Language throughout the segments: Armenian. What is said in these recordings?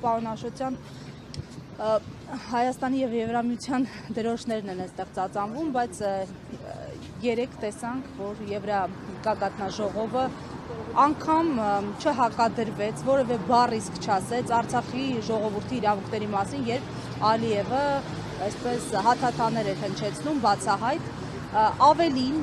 պարոն Աշոտյան, Հայաստանի եւ Եվրամիության դրոշներն են այստեղ ծածանվում, բայց երեք տեսանք, որ Եվրագագաթնաժողովը անգամ չհակադրվեց, որևէ բառ իսկ չասեց Արցախի ժողովրդի իրավունքների մասին, երբ Ալիևը այսպես հաթաթաներ էր հնչեցնում բացահայտ, ավելին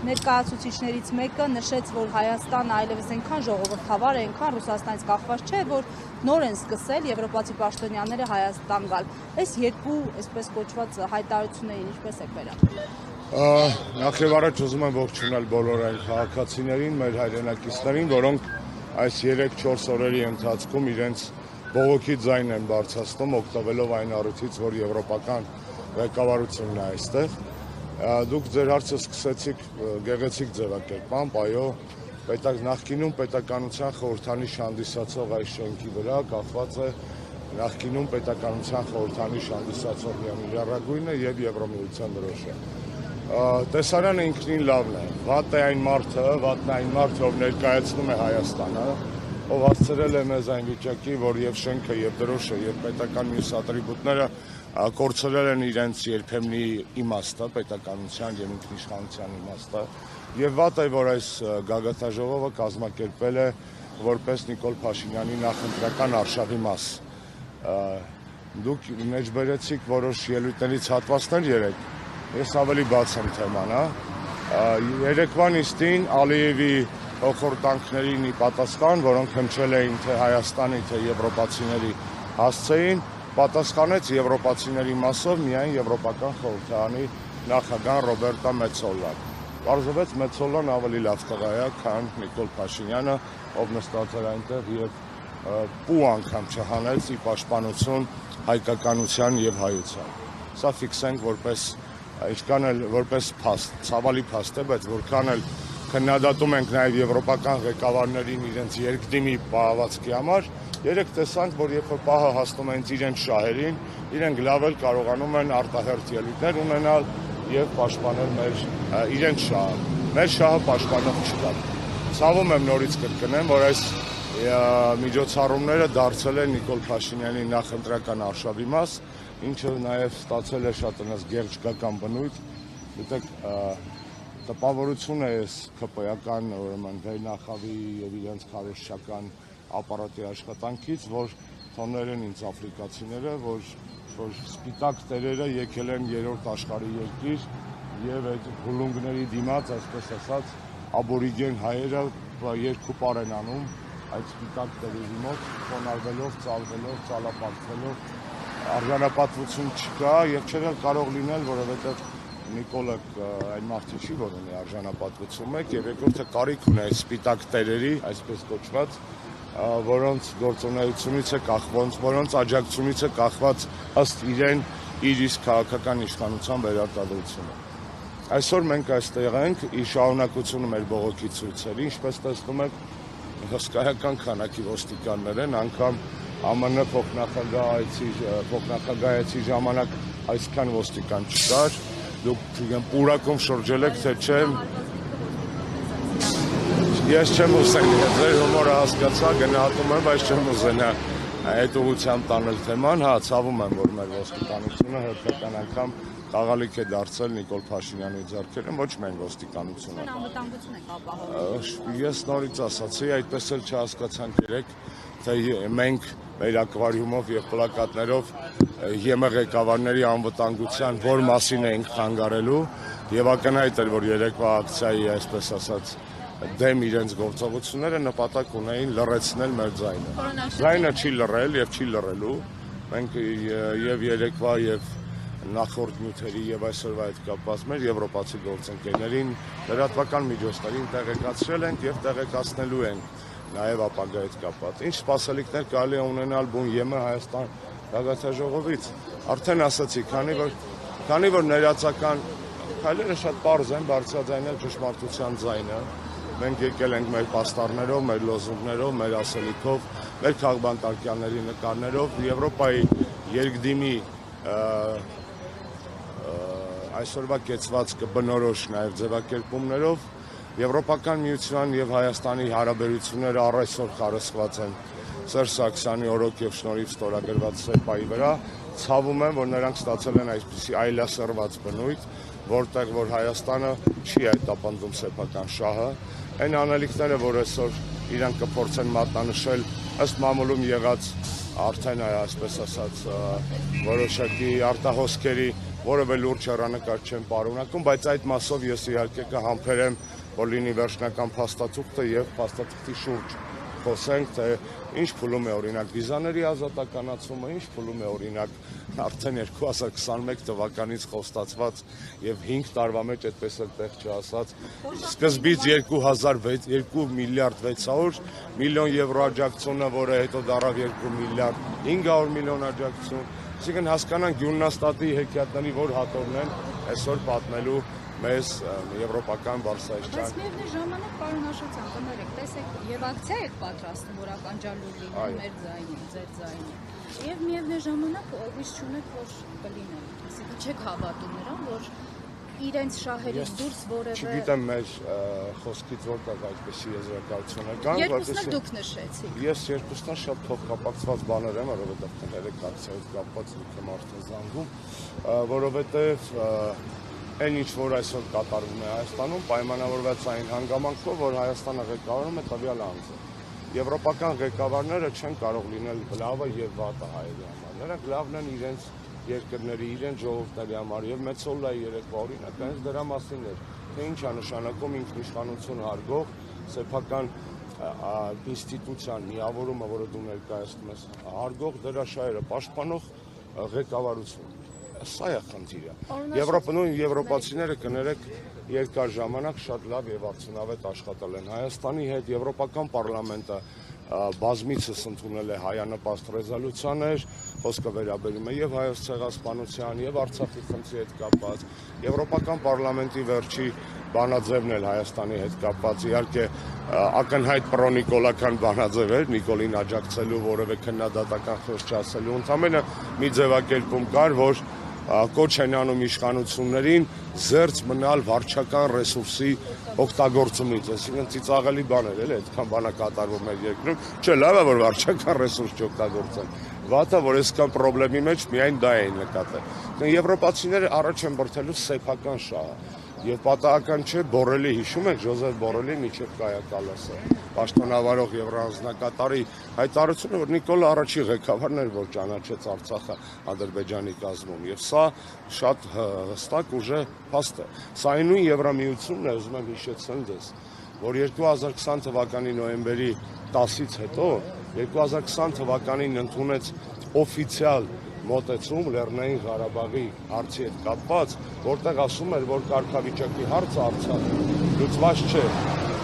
ներկայացուցիչներից մեկը նշեց, որ Հայաստանը այլևս այնքան ժողովրդավար է, այնքան Ռուսաստանից կախված չէ, որ նոր են սկսել եվրոպացի պաշտոնյաները Հայաստան գալ։ Այս երկու այսպես կոչված հայտարարություններին ինչպես եք վերաբերվում։ Նախ եւ առաջ ուզում եմ ողջունել բոլոր այն քաղաքացիներին, մեր հայրենակիցներին, որոնք այս 3-4 օրերի ընթացքում իրենց բողոքի ձայն են բարձրացնում, օգտվելով այն առիթից, որ եվրոպական ղեկավարությունն է այստեղ։ Դուք ձեր հարցը սկսեցիք գեղեցիկ ձևակերպամբ, այո, նախկինում պետականության խորհրդանիշ հանդիսացող այս շենքի վրա կախված է նախկինում պետականության խորհրդանիշ հանդիսացող միանիրառագույնը եւ Եվրամիության դրոշը։ Տեսարանը ինքնին լավն է, վատն է այն մարդը, ով ներկայացնում է Հայաստանը, ով հասցրել է մեզ այն վիճակի, որ եւ շենքը, եւ դրոշը, եւ պետական մյուս ատրիբուտները կորցրել են իրենց երբեմնի իմաստը, պետականության եւ ինքնիշխանության իմաստը, եւ վատ է, որ այս գագաթնաժողովը կազմակերպել է որպես Նիկոլ Փաշինյանի նախընտրական արշավի մաս։ Դուք մեջբերեցիք որոշ ելույթներից հատվածներ երեք, ես ավելի բաց եմ թեման, երեկվան իստին Ալիևի հոխորտանքներին ի պատասխան, որոնք հնչել էին թե Հայաստանի, թե եվրոպացիների հասցեին, պատասխանեց եվրոպացիների մասով միայն Եվրոպական խորհրդարանի նախագահ Ռոբերտա Մեծոլան։ Պարզվեց Մեծոլան ավելի լավ տղա է, քան Նիկոլ Փաշինյանը, ով նստած էր այնտեղ եւ պու անգամ չհանեց ի պաշտպանություն հայկականության եւ հայության։ Սա ֆիքսենք ինչքան էլ որպես փաստ, ցավալի փաստ է, բայց որքան էլ քննադատում ենք նաեւ եվրոպական ղեկավարներին իրենց երկդիմի պահվածքի համար, երեք տեսանք, որ երբ պահը հասնում են իրենց շահերին, իրենք լավ էլ կարողանում են արտահերթ ելույթներ ունենալ եւ պաշտպանել իրենց շահը։ Մեր շահը պաշտպանող չկա։ Ցավում եմ նորից կրկնեմ, որ այս միջոցառումները դարձել են Նիկոլ Փաշինյանի նախընտրական արշավի մաս, ինչը նաեւ ստացել է շատ գեղեցկական բնույթ։ Գիտեք, տպավորություն է այս ԿՊ-ական, ուրեմն վերնախավի եւ իրենց քարոզչական ապարատի աշխատանքից, որ թողնել են ինձ աֆրիկացիները, որ սպիտակ տերերը եկել են երրորդ աշխարհի երկիր եւ այդ հուլունգների դիմաց, այսպես ասած, աբորիգեն հայերը երկու պար են անում այդ սպիտակ տերերի մոտ, խոնարհվելով, ծալվելով, ծալապատվելով, արժանապատվություն չկա եւ չէ կարող լինել, որովհետեւ Նիկոլը այն մարդը չի, որ ունի արժանապատվություն մեկ եւ երկրորդը կարիք ունի այս սպիտակ տերերի, այսպես կոչված, որոնց գործունեությունից է կախված, որոնց աջակցությունից է կախված ըստ իրեն իր իսկ քաղաքական իշխանության վերարտադրությունը։ Այսօր մենք այստեղ ենք ի շարունակություն մեր բողոքի ցույցերի, ինչպես տեսնում եք, հսկայական քանակի ոստիկաններ են, անգամ ԱՄՆ փոխնախագահացի ժամանակ այսքան ոստիկան չկար, դուք պուրակում շրջել եք, թե չէ։ Ես չեմ ուզենա, ձեր հումորը հասկացա, գնահատում եմ, բայց չեմ ուզենա այդ ուղղությամբ տանել թեման, ցավում եմ, որ մեր ոստիկանությունը հերթական անգամ խաղալիք է դարձել Նիկոլ Փաշինյանի ձեռքերում, ոչ միայն ոստիկանությունը։ Անվտանգություն եք ապահովում։ Ես նորից ասացի, այդպես էլ չհասկացանք երեք, թե մենք մեր ակվարիումով եւ պլակատներով ԵՄ ղեկավարների անվտանգության որ մասին էինք խանգարելու եւ ակնհայտ էր, որ երեկվա ակցիայի, այսպես ասած, դեմ իրենց գործողությունները նպատակ ունեին լռեցնել մեր ձայնը։ Ձայնը չի լռել եւ չի լռելու։ Մենք եւ երեկվա եւ նախորդ նյութերի եւ այսօրվա հետ կապված մեր եվրոպացի գործընկերներին լրատվական միջոցներին տեղեկացրել ենք եւ տեղեկացնելու ենք նաեւ ապագա հետ կապված։ Ինչ սպասելիքներ կարելի է ունենալ բուն ԵՄ Հայաստան գագաթնաժողովից։ Արդեն ասացի, քանի որ ներածական քայլերը շատ པարզ են, բարձրաձայնել ճշմարտության ձայնը։ Մենք եկել ենք մեր պաստառներով, մեր լոզունգներով, մեր ասելիքով, մեր քաղբանտարկյանների նկարներով, Եվրոպայի երկդիմի այսօրվա կեցվածքը բնորոշ նաև ձևակերպումներով Եվրոպական միության եւ Հայաստանի հարաբերությունները առ այսօր խարսխված են Սերժ Սարգսյանի օրոք եւ շնորհիվ ստորագրված ՍԵՊԱ-ի վրա, ցավում եմ, որ նրանք ստացել են այսպիսի այլասերված բնույթ, որտեղ որ Հայաստանը չի այտապնդում սեփական շահը, այն անելիքները, որ այսօր իրանք կփորձեն մատնանշել ըստ մամուլում եղած արդեն այսպես ասած որոշակի արտահոսքերի որևէ լուրջ հեռանկար չեն պարունակում, բայց այդ մասով ես իհարկե կհամբերեմ, որ լինի վերջնական փաստաթուղթը եւ փաստաթղթի շուրջ խոսենք, թե ինչ փուլում է օրինակ վիզաների ազատականացումը, ինչ փուլում է օրինակ արդեն 2021 թվականից խոստացված եւ 5 տարվա մեջ այդպես էլ տեղ չասած սկզբից 2 միլիարդ 600 միլիոն եվրո աջակցությունը, որը հետո դառավ 2 միլիարդ 500 միլիոն աջակցություն, այսինքն հասկանանք Գյուլնաստատի հեքիաթների որ հատորն են այսօր պատմելու մեզ եվրոպական Բարսայիչյան։ Բայց միևնույն ժամանակ պարոն Աշոտյան, կներեք, տեսեք, եւ ակցիա եք պատրաստում, որ ականջալուր լինի մեր ձայնին, ձեր ձայնին։ Եվ միևնույն ժամանակ հույս չունեք, որ կլինի։ Այսինքն չեք հավատում նրան, որ իրենց շահերից դուրս որևէ։ Չգիտեմ մեր խոսքից որտեղ այդպեսի եզրակացություն է կան, երկուսն էլ դուք նշեցիք։ Ես երկուսն շատ փոխկապակցված բաներ եմ, որովհետեւ կներեք ակցիայով կապված լիքը մարդ է զանգում, որովհետեւ այն ինչ որ այսօր կատարվում է Հայաստանում, պայմանավորված այն հանգամանքով, որ Հայաստանը ղեկավարում է տվյալ անձը։ Եվրոպական ղեկավարները չեն կարող լինել լավը եւ վատը հայերի համար։ Նրանք լավն են իրենց երկրների, իրենց ժողովուրդների համար եւ Մեծոլայի երեկվա օրինակ հենց դրա մասին էր, թե ինչ է նշանակում ինքնիշխանություն հարգող սեփական ինստիտուցիան միավորումը, որը դու ներկայացնում ես, հարգող դրա շահերը պաշտպանող ղեկավարություն։ Սա է խնդիրը։ Եվրոպայում եվրոպացիները կներեք երկար ժամանակ շատ լավ եւ արդյունավետ աշխատել են Հայաստանի հետ, Եվրոպական պարլամենտը բազմիցս ընդունել է հայանպաստ ռեզոլյուցիաներ, խոսքը վերաբերում է եւ Հայոց ցեղասպանության եւ Արցախի խնդրի հետ կապված, Եվրոպական պարլամենտի վերջի բանաձևն էլ Հայաստանի հետ կապված, իհարկե ակնհայտ պրոնիկոլական բանաձև էր, Նիկոլին աջակցելու որևէ քննադատական խոսք չասելու, ընդամենը մի ձևակերպում կար, որ կոչ են անում իշխանություններին զերծ մնալ վարչական ռեսուրսի օգտագործումից, այսինքն ծիծաղելի բաներ էլ այդքան բանա կատարվում է երկրում, չէ, լավ է, որ վարչական ռեսուրս չօգտագործեն, վատը, որ այսքան խնդրի մեջ միայն դա էին նկատել։ Եվրոպացիները առաջ են բրդելու սեփական շահը եւ պատահական չէ, Բորելի հիշում եք Ժոզեֆ Բորելի միջև Կայա Կալասը, պաշտոնավարող եվրոազնկատարի հայտարարությունը, որ Նիկոլը առաջի ղեկավարն էր, որ ճանաչեց Արցախը Ադրբեջանի կազմում եւ սա շատ հստակ ուժը փաստ է։ Սա նույն Եվրամիությունն է, ուզում եմ հիշեցնել դες, որ 2020 թվականի նոյեմբերի 10-ից հետո 2020 թվականին ընդունեց օֆիցիալ մոտեցում Լեռնային Ղարաբաղի հարցի հետ կապված, որտեղ ասում էր, որ կարգավիճակի հարցը Արցախում լուծված չէ,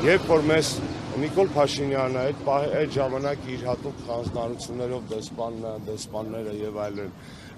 երբ որ մեզ Նիկոլ Փաշինյանը այդ ժամանակ իր հատուկ հանձնարարություններով դեսպանները եւ այլն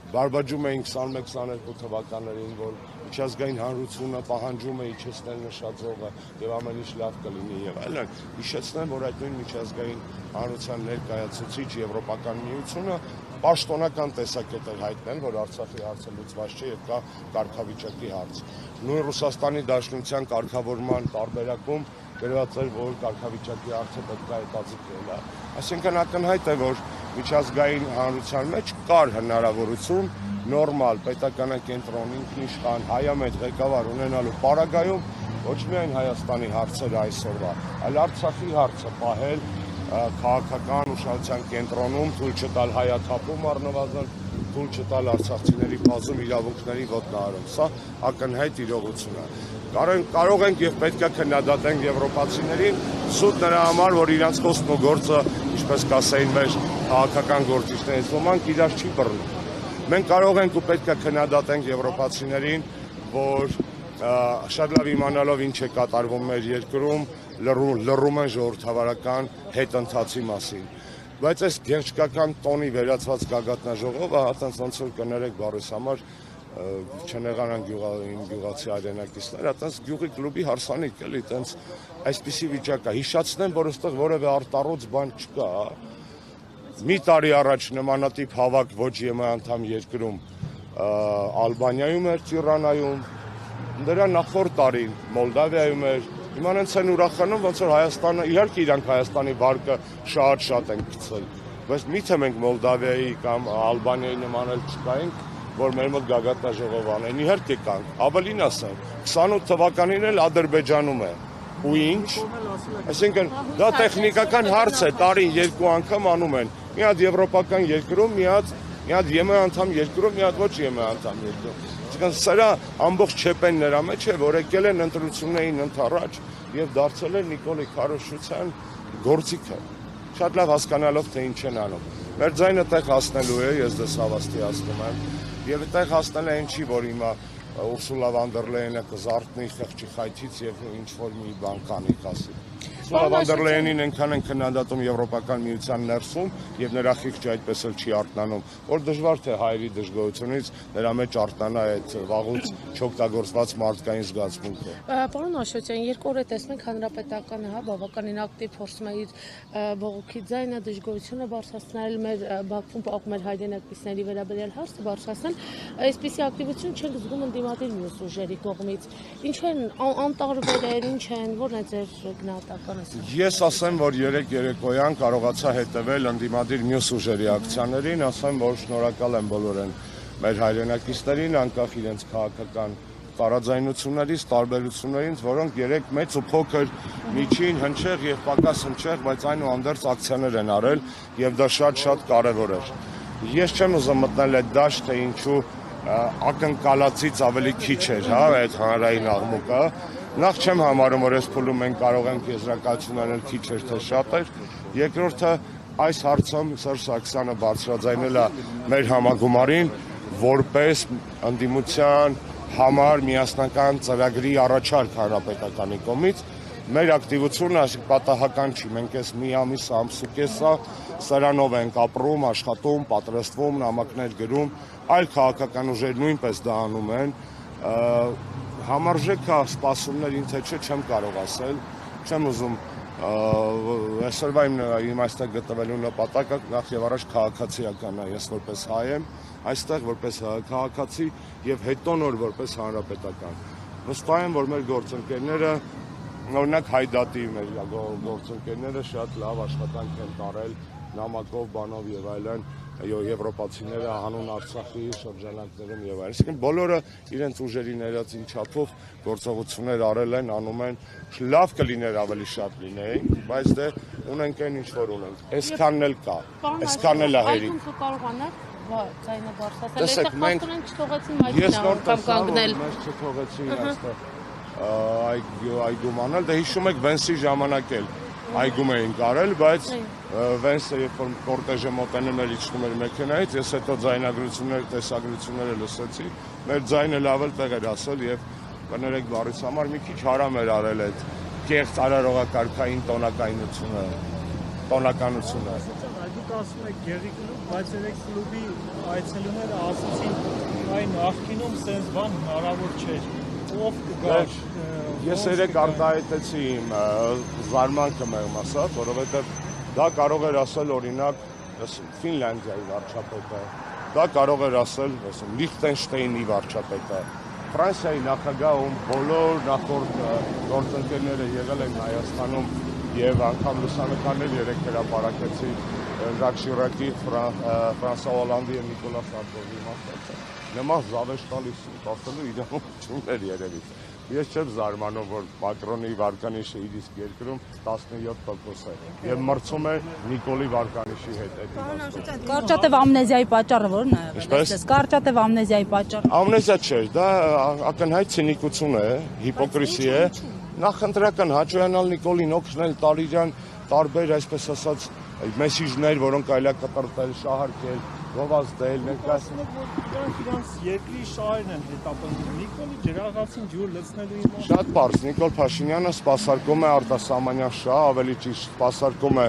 բարբաջում էին 21-22 թվականներին, որ միջազգային հանրությունը պահանջում է իջեցնել նշաձողը եւ ամեն ինչ լավ կլինի եւ այլն, հիշեցնեմ, որ այդ նույն միջազգային հանրության ներկայացուցիչ Եվրոպական միությունը պաշտոնական տեսակետ էր հայտնել, որ Արցախի հարցը լուծված չէ եւ կա կարգավիճակի հարց։ Նույն Ռուսաստանի Դաշնության կարգավորման տարբերակում գրված էր, որ կարգավիճակի հարցը պետք է հետաձգել է։ Այսինքն ակնհայտ է, որ միջազգային հանրության մեջ կար հնարավորություն նորմալ պետականակենտրոն ինքնիշխան հայամետ ղեկավար ունենալու պարագայում ոչ միայն Հայաստանի հարցերը այսօրվա, այլ Արցախի հարցը պահել քաղաքական ուշադրության կենտրոնում, թույլ չտալ հայաթափում առնվազն, թույլ չտալ արցախցիների բազում իրավունքների ոտնահարում։ Սա ակնհայտ իրողություն է։ Կարող ենք եւ պետք է քննադատենք եվրոպացիներին սուտ նրա համար, որ իրանց խոսքն ու գործը, ինչպես կասեին մեր քաղաքական գործիչներից ոմանք, իրար չի բռնում։ Մենք կարող ենք ու պետք է քննադատենք եվրոպացիներին, որ շատ լավ իմանալով ինչ է կատարվում մեր երկրում, լռում են ժողովրդավարական հետընթացի մասին։ Բայց այս գեղեցկական տոնի վերածված գագաթնաժողովը, հատած ոնց որ կներեք բառիս համար, չնեղանան գյուղացի հայրենակիցները, այտենց գյուղի կլուբի հարսանիք էլի, այտենց այսպիսի վիճակ է։ Հիշացնեմ, որ այստեղ որևէ արտառոց բան չկա։ Մի տարի առաջ նմանատիպ հավաք ոչ ԵՄ անդամ երկրում Ալբանիայում էր, Տիրանայում, դրա նախորդ տարին Մոլդավիայում էր, հիմա հենց են ուրախանում, ոնց որ Հայաստանը, իհարկե իրանք Հայաստանի վարկը շատ են գցել, բայց միթե մենք Մոլդավիայի կամ Ալբանիայի նման էլ չկայինք, որ մեր մոտ գագաթնաժողով անեն, իհարկե կանք, ավելին ասեմ, 28 թվականին էլ Ադրբեջանում է, ու ինչ, այսինքն դա տեխնիկական հարց է, տարին 2 անգամ անում են, մի հատ եվրոպական երկրում, մի հատ ԵՄ անդամ երկրում, մի հատ ոչ ԵՄ անդամ երկրում, այսինքն սրա ամբողջ չեպեն նրա մեջ է, որ եկել են ընտրություններին ընդառաջ եւ դարձել են Նիկոլի Քարոշչյան գործիքը, շատ լավ հասկանալով թե ինչ են անում, մեր ձայնը տեղ հասնելու է, ես դες հավաստիացնում եմ, եւ այդտեղ հասնել է ինչի, որ հիմա Ուրսուլա վան դեր Լեյենը կզարթնի խղճի խայթից եւ ինչ որ մի բան կանի ասի։ Ուրսուլա վան դեր Լեյենին այնքան են քննադատում Եվրոպական միության ներսում եւ նրա խիղճը այդպես էլ չի արթնանում, որ դժվար թե հայերի դժգոհությունից նրա մեջ արթնանա այդ վաղուց չօգտագործված մարդկային զգացմունքը։ Պարոն Աշոտյան, երկու օր է տեսնենք հանրապետականը, հա, բավականին ակտիվ փորձում է իր բողոքի ձայնը, դժգոհությունը բարձրացնել, մեր Բաքվում պահում մեր հայրենակիցների վերաբերյալ հարցը բարձրացնել, այսպիսի ակտիվություն չենք զգում ընդդիմադիր մյուս ուժերի կողմից։ Ինչ են անտարբերեր, ինչ են, որն է ձեր գնահատականը։ Ես ասեմ, որ երեկոյան կարողացա հետևել ընդդիմադիր մյուս ուժերի ակցիաներին, ասեմ, որ շնորհակալ եմ բոլորին մեր հայրենակիցներին, անկախ իրենց քաղաքական տարաձայնություններից, տարբերություններից, որոնք երեք մեծ ու փոքր, միջին, հնչեղ եւ պակաս հնչեղ, բայց այնուհանդերձ ակցիաներ են արել եւ դա շատ կարեւոր էր։ Ես չեմ ուզում մտնել այդ դաշտ, թե ինչու ակնկալածից ավելի քիչ էր, հա, այդ հանրային աղմուկը։ Նախ չեմ համարում, որ այս փուլում մենք կարող ենք եզրակացություն անել քիչ էր թե շատ էր։ Երկրորդը այս հարցում Սերժ Սարգսյանը բարձրաձայնել է մեր համագումարին որպես ընդդիմության համար միասնական ծրագրի առաջարկ հանրապետականի կողմից։ Մեր ակտիվությունը պատահական չի, մենք այս մի ամիս ամսուկեսա սրանով ենք ապրում, աշխատում, պատրաստվում, նամակներ գրում, այլ քաղաքական ուժեր նույնպես դա անում են։ Համարժեք է սպասումներ ինձ հետ չեմ կարող ասել, չեմ ուզում այսօրվա իմ այստեղ գտնվելու նպատակը նախ եւ առաջ քաղաքացիական է, ես որպես հայ եմ, այստեղ որպես քաղաքացի եւ հետո նոր որպես հանրապետական։ Վստահ եմ, որ մեր գործընկերները, օրինակ Հայդատի մեր գործընկերները շատ լավ աշխատանք են տարել նամակով, բանով եւ այլն, եվրոպացիները հանուն Արցախի շրջանակներում եւ այլն։ Այսինքն բոլորը իրենց ուժերի ներածին չափով գործողություններ արել են, անում են, լավ կլիներ ավելի շատ լինեին, բայց դե ունենք այն ինչ որ ունենք։ Այսքանն էլ կա, այսքանն էլ է հերիք։ Ձայնը բարձրացնել, մենք չթողեցին մայրցան կամ կանգնել։ Մենք չթողեցին այստեղ այգում անել, դե հիշում եք Վենսի ժամանակ էլ այգում էին կարել, բայց Վենսը երբ որ կորտեժը մոտենում էր իջնում էր մեքենայից, ես հետո ձայնագրություններ, տեսագրությունները լսեցի, մեր ձայնը լավ էլ տեղ էր ասել եւ կներեք բառից համար մի քիչ հարամ էր արել այդ կեղծ արարողակարգային տոնականությունը։ Դուք ասում եք գեղի կլուբ, բայց երեք կլուբի այցելուները ասացին, այն նախկինում սենց բան հնարավոր չէր։ Ով կգար։ Ես երեք արտահայտեցի իմ զարմանքը մեղմ ասած, որովհետև դա կարող էր ասել օրինակ Ֆինլանդիայի վարչապետը, դա կարող էր ասել Լիխտենշտեյնի վարչապետը, Ֆրանսիայի նախագահում բոլոր նախորդ գործընկերները եղել են Հայաստանում եւ անգամ լուսանկարներ երեք հրապարակեցի Ժակ Շիրակի, Ֆրանսուଆ Օլանդի եւ Նիկոլա Սարկոզի մասնակցել։ Նման զավեշ տալիս ասելու իրավունք չուներ երևի։ Ես չեմ զարմանում, որ Մակրոնի վարկանիշը իր իսկ երկրում 17% է եւ մրցում է Նիկոլի վարկանիշի հետ։ Կարճատև ամնեզիայի պատճառը ո՞րն է եղել։ Կարճատև ամնեզիայի պատճառը։ Ամնեզիա չէ, դա ակնհայտ ցինիկություն է, հիպոկրիսի է։ Նախընտրական հաճոյանալ Նիկոլին օգնել Տարիրյան տարբեր, այսպես ասած, մեսիջներ, որոնք այլա կտրտել, շահարկել, գովազդել, ներկայացնել, որ իրանց երկրի շահերն են հետապնդում։ Նիկոլի ջրաղացին ջուր լցնելու իմաստը։ Շատ պարզ, Նիկոլ Փաշինյանը սպասարկում է արտասահմանյան շահ, ավելի ճիշտ սպասարկում է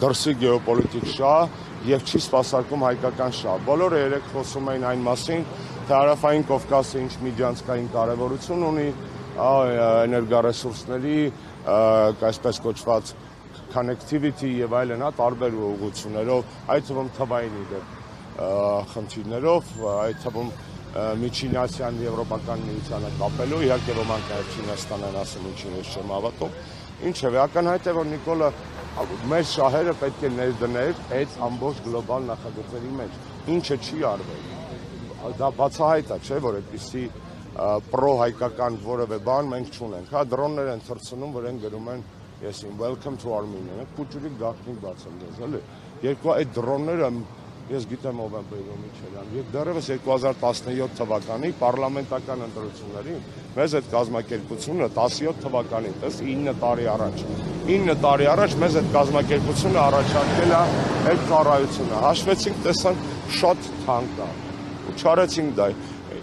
դրսի գեոպոլիտիկ շահ եւ չի սպասարկում հայկական շահ։ Բոլորը երեք խոսում էին այն մասին, թե Հարավային Կովկասը ինչ միջանցքային կարեւորություն ունի, էներգառեսուրսների, այսպես կոչված connectivity եւ այլն, տարբեր ուղղություններով, այդ թվում թվային իդեպ խնդիրներով, այդ թվում Միջին Ասիան Եվրոպական միությանը կապելու, իհարկե ոմանք նաեւ Չինաստան են ասում, ինչին ես չեմ հավատում։ Ինչևէ, ակնհայտ է, որ Նիկոլը Մեր շահերը պետք է ներդներ այդ ամբողջ գլոբալ նախագծերի մեջ, ինչը չի արվել։ Դա բացահայտ է, չէ՞, որ այդպիսի պրո-հայկական որևէ բան մենք չունենք։ Հա, դրոններ են թռցնում, որ են գրում են եսին welcome to Armenia, քուճուրիկ գաղտնիք բացեմ դες, էլի։ Երկու այդ դրոնները ես գիտեմ ով են բերում Միչելյան։ Եվ դեռևս 2017 թվականի պարլամենտական ընտրություններին մեզ այդ կազմակերպությունը 17 թվականին, տես 9 տարի առաջ։ 9 տարի առաջ մեզ այդ կազմակերպությունը առաջարկել է այդ ծառայությունը։ Հաշվեցինք, տեսանք շատ թանկ է։ Ու չարեցինք դա։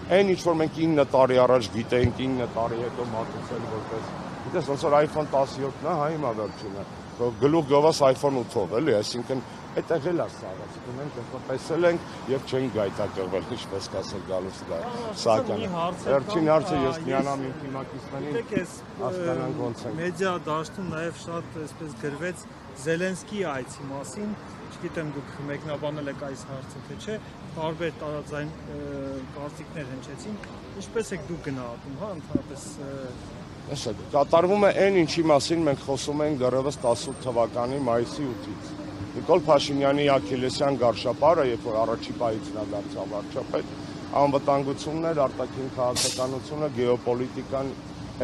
Այն ինչ որ մենք 9 տարի առաջ գիտեինք, 9 տարի հետո մատուցել որպես, գիտես, ոնց որ iPhone 17-ն է, հա հիմա վերջինը։ Գլուխ գովաս iPhone 8-ով, էլի, այսինքն այդտեղ էլ է սաղ, այսինքն մենք տեսել ենք եւ չենք գայթակղվել, ինչպես կասել գալուց դա, սակայն։ Վերջին հարցը ես միանամ իմ թիմակիցներին, հասկանանք ոնց են։ Մեդիա դաշտում նաեւ շատ այսպես գրվեց Զելենսկի այցի մասին, չգիտեմ դուք մեկնաբանել եք այս հարցը թե չէ, տարբեր տարածային կարծիքներ հնչեցին, ինչպես եք դուք գնահատում, հա, ընդհանրապես Տեսեք, կատարվում է այն ինչի մասին մենք խոսում ենք դեռևս 18 թվականի մայիսի 8-ից։ Նիկոլ Փաշինյանի Աքիլեսյան գարշապարը, երբ որ առաջի պահից նա դարձավ վարչապետ, անվտանգություններ, արտաքին քաղաքականությունը, գեոպոլիտիկան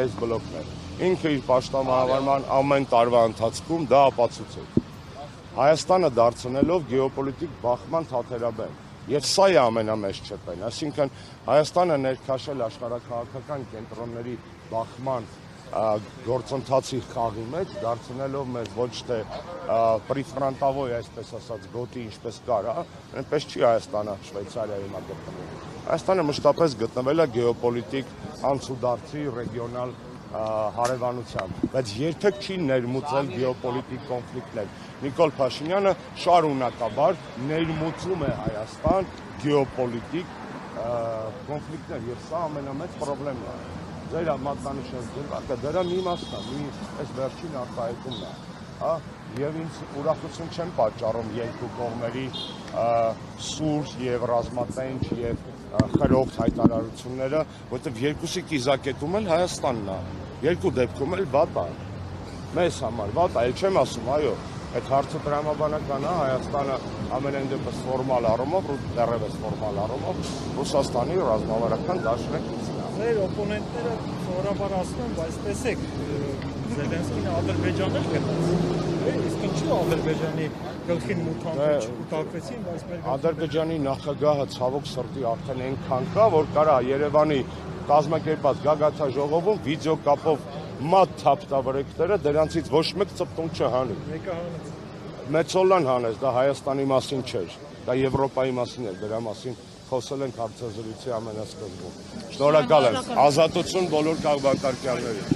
այս բլոկն էր։ Ինքը իր պաշտամունավորման ամեն տարվա ընթացքում դա ապացուցեց։ Հայաստանը դարձնելով գեոպոլիտիկ բախման թատերաբեմ։ Եվ սա է ամենամեծ չեպեն, այսինքն Հայաստանը ներքաշել աշխարհաքաղաքական կենտրոնների բախման գործընթացի խաղի մեջ, դարձնելով մեզ ոչ թե պրիֆրանտավոյ, այսպես ասած, գոտի ինչպես կար, այնպես չի Հայաստանը Շվեյցարիայի հիմա գտնվում։ Հայաստանը մշտապես գտնվել է գեոպոլիտիկ անցուդարձի ռեգիոնալ հարևանությամբ, բայց երբեք չի ներմուծել գեոպոլիտիկ կոնֆլիկտներ։ Նիկոլ Փաշինյանը շարունակաբար ներմուծում է Հայաստան գեոպոլիտիկ կոնֆլիկտներ եւ սա ամենամեծ խնդիրն է։ Ձեր մատնանշած դեպքը դրա մի մասն է, մի այս վերջին արտահայտումն է, հա, եւ ինձ ուրախություն չեն պատճառում երկու կողմերի սուր եւ ռազմատենչ եւ խրոխտ հայտարարությունները, որտեղ երկուսի կիզակետում էլ Հայաստանն է, երկու դեպքում էլ վատ է, մեզ համար վատ է, չեմ ասում, այո, այդ հարցը տրամաբանական է, Հայաստանը ամենայն դեպս ֆորմալ առումով, դեռևս ֆորմալ առումով Ռուսաստանի ռազմավարական դաշնակիցն է։ Ձեր օպոնենտները սովորաբար ասում են, բայց տեսեք, Զելենսկին Ադրբեջանը գտած, իսկ ինչու Ադրբեջանի գլխին մուտակվեցին, բայց մեր Ադրբեջանի նախագահը ցավոք սրտի արդեն այնքան կա, որ կարա Երևանի կազմակերպած գագաթաժողովում վիդեոկապով մատ թափտավրեկները դրանցից ոչ մեկ ծպտուն չհանի։ մեկը հանեց։ Մեծոլան հանեց, դա Հայաստանի մասին չէր, դա Եվրոպայի մասին էր, դրա մասին խոսել ենք հարցազրույցի ամենասկզբում։ Շնորհակալ եմ, ազատություն բոլոր քաղաքականներին։